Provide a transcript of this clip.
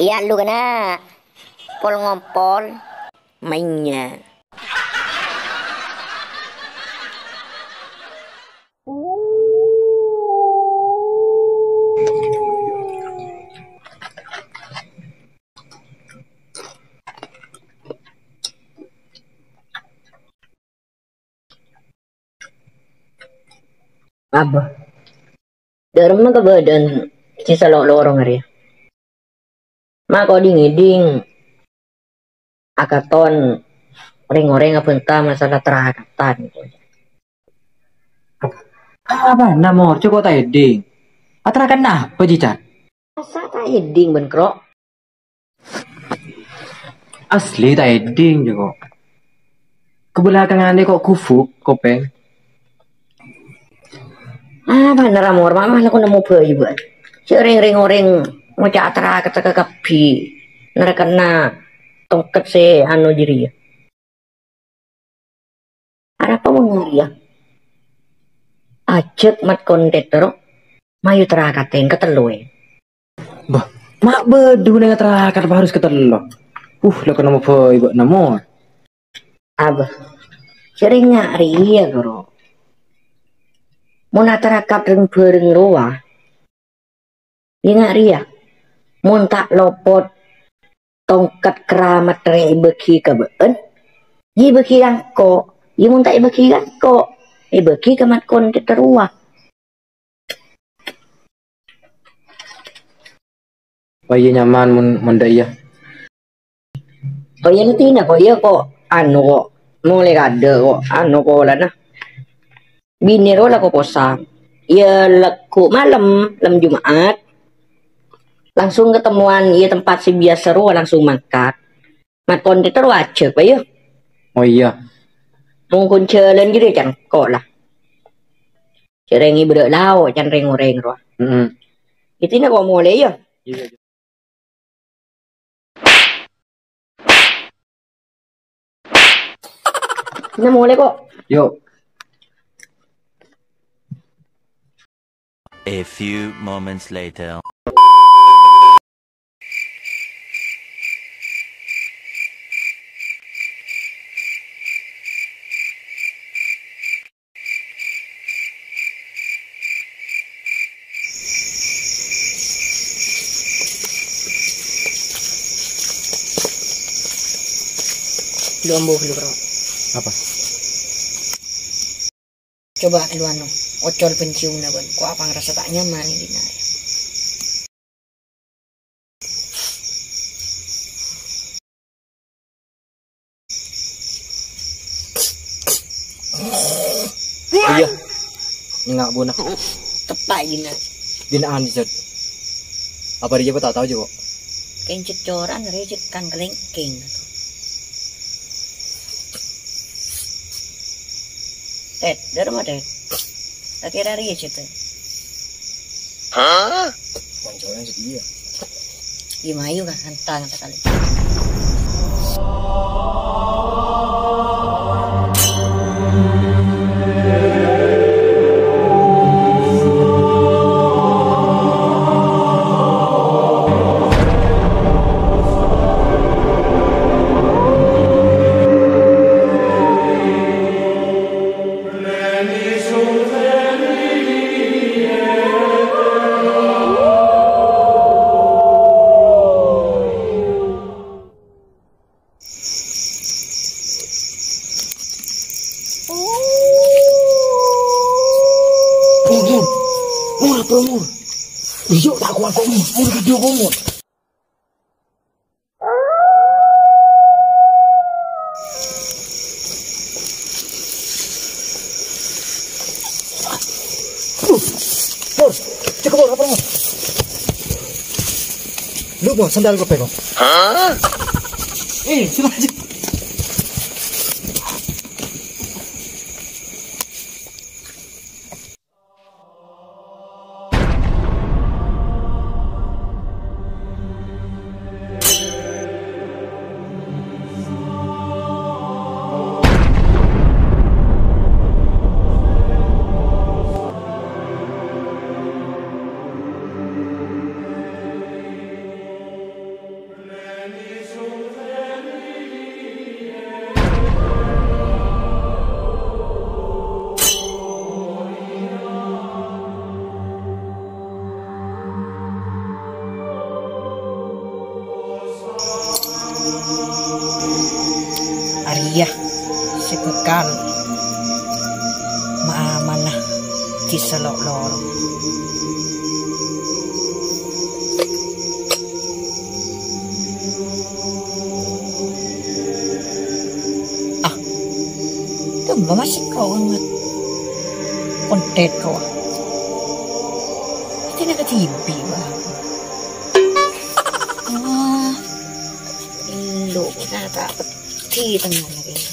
Iya lu kena pol ngompol mainnya. Apa? Dalam mah kebadan sisa lorong hari. Mak kau ding akaton orang-orang apa entah masalah terakatan. Apa namor cukup tadi. Atarakan nah pejicat. Masa tak heading benkrok? Asli tak eding juga. Kebelakangan kok kufuk kopeng. Apa naramor mama aku nemu bayi buat. Sering orang mau catra kata kapi. Narakana tongkat se anu diri ya. Ada apa mau ngari ya? Ajak mat kontektor. Mayu terakatin ketelui. Bah, mak bedu dengan terakat harus ketelo. Lah kena mau buat namor. Abah, sering nyari ya guru. Mau natarakap ring bareng roa. Ya ngari ya. Mau tak lopot tongkat keramat ring beki kabeen. Ye beki angko. Ye mau tak beki angko. Beki kamat kon teruah. Bayi nyaman mendaya. Oh ya nanti nak kok ya kok anu kok mulai kada kok anu kok lah nah. Bini ro lah kok posang. Ya leku malam Jumat. Langsung ketemuan ya tempat si biasa ro langsung mangkat. Mat kon itu wajib ya. Oh iya. Mungkin jalan gitu kan kok lah. Cerengi bedak lau can reng-reng ro. Itu nak kok mulai ya. Iya. Nah mulai kok. Yuk. A few moments later. Lu ambo lu bro. Apa? Coba lu anu ocol pencium na ban. Kok apa ngerasa tak nyaman ini nah. Iya. Enggak bunak. Tepak gini. Binaan dijad. Apa dia tak tahu juga. Kencet coran recet kan kelengking. Ted, dari mana Ted? Akhirnya dia cerita. Hah? Mancoran sedih ya. Gimana juga kantang sekali. Mur. Iyo tak kuat kok mur video kok mur. Mur, cek mur apa mur? Lu mau sandal gue pegang. Hah? Sini aja. masih kekal maamanah di selok loro. Tumba masih kau ngat kontet kau. Itu nak tibi bah. Lo nak tak peti tengah lagi.